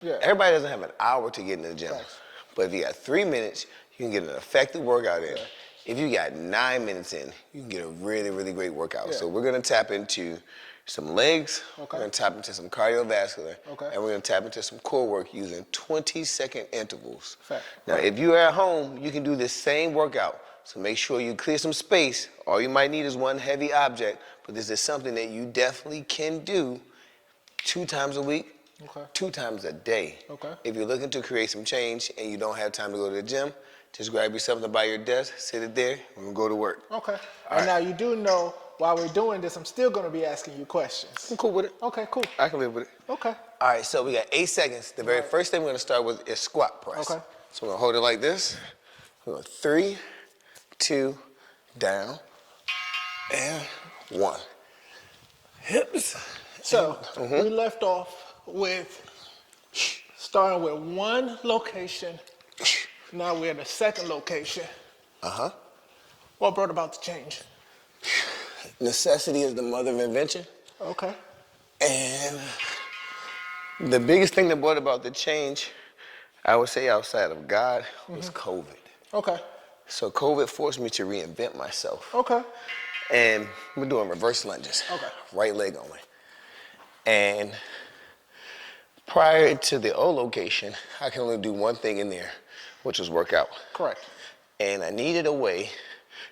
Yeah. Everybody doesn't have an hour to get in the gym. Facts. But if you got 3 minutes, you can get an effective workout in. Yeah. If you got 9 minutes in, you can get a really, really great workout. Yeah. So we're gonna tap into some legs, Okay. we're gonna tap into some cardiovascular, Okay. and we're gonna tap into some core work using 20-second intervals. Fact. Now, if you're at home, you can do this same workout. So make sure you clear some space. All you might need is one heavy object, but this is something that you definitely can do 2 times a week, Okay. 2 times a day. Okay. If you're looking to create some change and you don't have time to go to the gym, just grab you something by your desk, sit it there, and we'll go to work. Okay. All right. Now you do know while we're doing this, I'm still going to be asking you questions. I'm cool with it. Okay, cool. I can live with it. Okay. All right, so we got 8 seconds. The very All right. first thing we're gonna start with is squat press. Okay. So we're gonna hold it like this. We're going 3, 2, down, and 1. Hips. So we left off with starting with one location. Now we're at the second location. Uh-huh. What brought about the change? Necessity is the mother of invention. Okay. And the biggest thing that brought about the change, I would say outside of God, was COVID. Okay. So COVID forced me to reinvent myself. Okay. And we're doing reverse lunges. Okay. Right leg only. And prior to the old location, I can only do one thing in there, which was work out. Correct. And I needed a way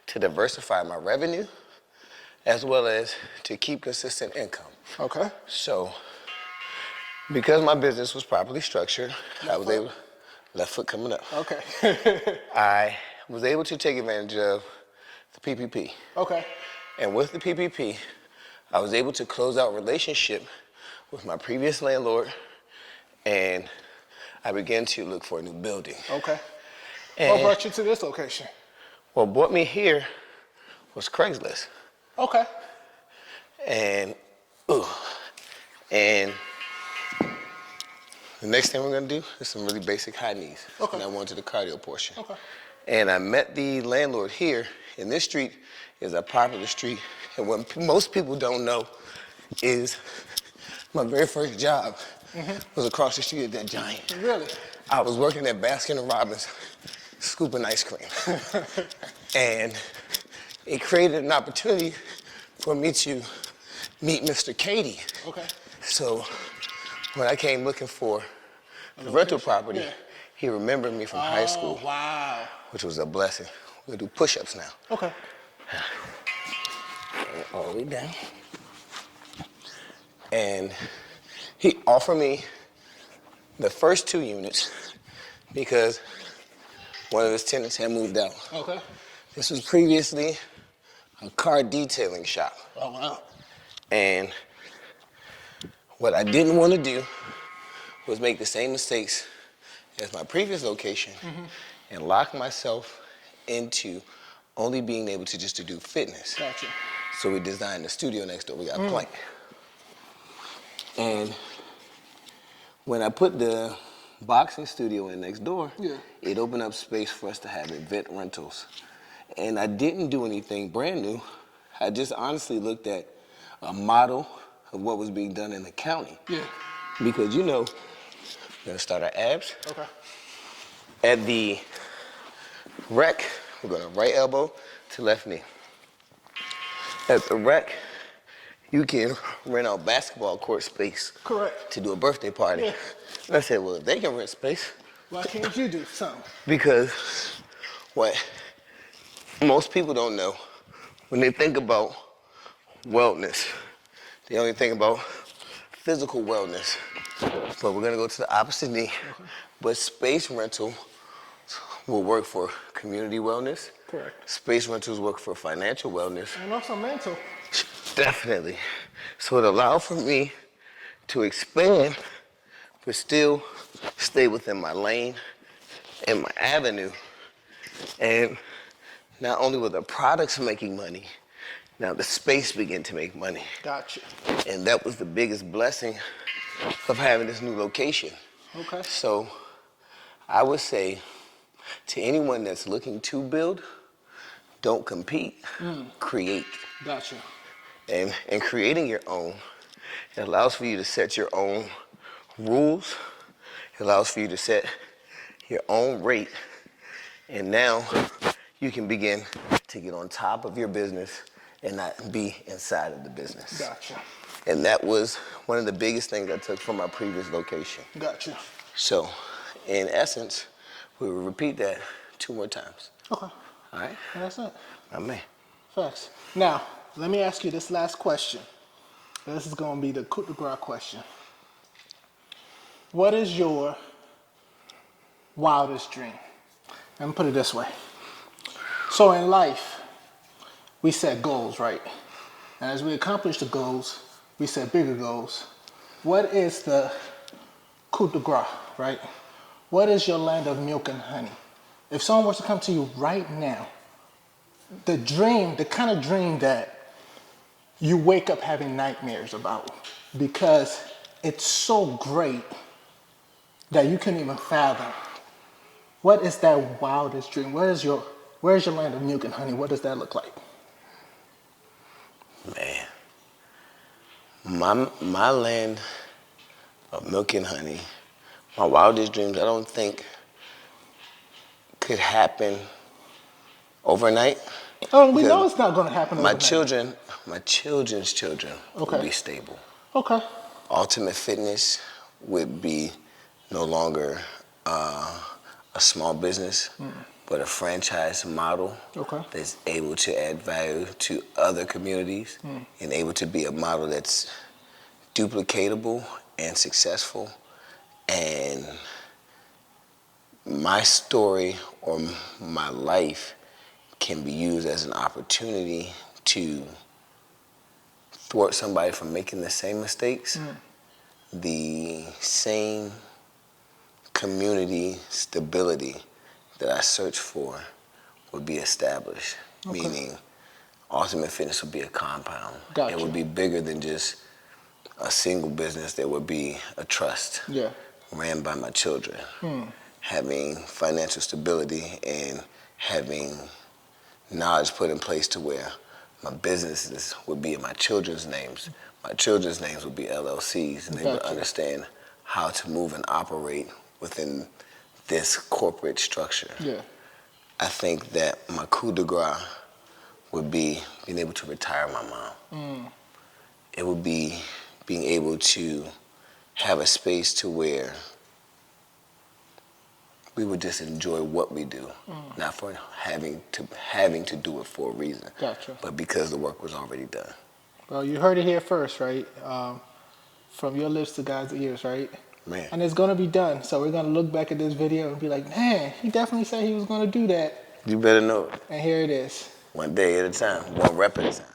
to diversify my revenue as well as to keep consistent income. Okay. So, because my business was properly structured, I was able, left foot coming up. Okay. I was able to take advantage of the PPP. Okay. And with the PPP, I was able to close out relationship with my previous landlord, and I began to look for a new building. Okay. And What brought you to this location? what brought me here was Craigslist. Okay. And the next thing we're gonna do is some really basic high knees. Okay. And I went to the cardio portion. Okay. And I met the landlord here, and this street is a popular street. And what most people don't know is my very first job was across the street at that Giant. Really? I was working at Baskin & Robbins, scooping ice cream. And it created an opportunity for me to meet Mr. Katie. Okay. So when I came looking for the rental property, Yeah. he remembered me from high school, Oh, wow. which was a blessing. We'll do push-ups now. Okay. All the way down. And he offered me the first 2 units because one of his tenants had moved out. Okay. This was previously a car detailing shop. Oh, wow. And what I didn't want to do was make the same mistakes as my previous location and lock myself into only being able to just to do fitness. Gotcha. So we designed the studio next door. We got Plank. And when I put the boxing studio in next door, it opened up space for us to have event rentals. And I didn't do anything brand new. I just honestly looked at a model of what was being done in the county. Yeah. Because we're gonna start our abs. Okay. At the rec, we're going right elbow to left knee. At the rec, you can rent out basketball court space. Correct. To do a birthday party. Yeah. And I said, well, if they can rent space. Why can't you do something? Because what most people don't know, when they think about wellness, they only think about physical wellness. But we're gonna go to the opposite knee. Okay. But space rental will work for community wellness. Correct. Space rentals work for financial wellness. And also mental. Definitely. So it allowed for me to expand, but still stay within my lane and my avenue. And not only were the products making money, now the space began to make money. Gotcha. And that was the biggest blessing of having this new location. Okay. So I would say to anyone that's looking to build, don't compete, create. Gotcha. And creating your own, it allows for you to set your own rules It allows for you to set your own rate, and now you can begin to get on top of your business and not be inside of the business. Gotcha. And that was one of the biggest things I took from my previous location. Gotcha. So, in essence, we will repeat that 2 more times. Okay. All right? And that's it. I may. Facts. Now, let me ask you this last question. This is going to be the coup de grace question. What is your wildest dream? Let me put it this way. So in life, we set goals, right? And as we accomplish the goals, we set bigger goals. What is the coup de grace, right? What is your land of milk and honey? If someone was to come to you right now, the dream, the kind of dream that you wake up having nightmares about because it's so great that you couldn't even fathom. What is that wildest dream? Where's your land of milk and honey? What does that look like? Man, my land of milk and honey, my wildest dreams, I don't think could happen overnight. Oh, we know it's not going to happen My overnight. my children's children would be stable. Okay. Ultimate Fitness would be no longer a small business, but a franchise model that's able to add value to other communities and able to be a model that's duplicatable and successful. And my story or my life can be used as an opportunity to thwart somebody from making the same mistakes, the same community stability that I search for would be established, meaning Ultimate Fitness would be a compound. Gotcha. It would be bigger than just a single business. There would be a trust ran by my children, having financial stability and having knowledge put in place to where my businesses would be in my children's names. My children's names would be LLCs, and they would understand how to move and operate within this corporate structure. Yeah. I think that my coup de grace would be being able to retire my mom. It would be being able to have a space to where we would just enjoy what we do, not for having to do it for a reason, but because the work was already done. Well, you heard it here first, right? From your lips to God's ears, right? Man. And it's going to be done. So we're going to look back at this video and be like, man, he definitely said he was going to do that. You better know it. And here it is. One day at a time, one rep at a time.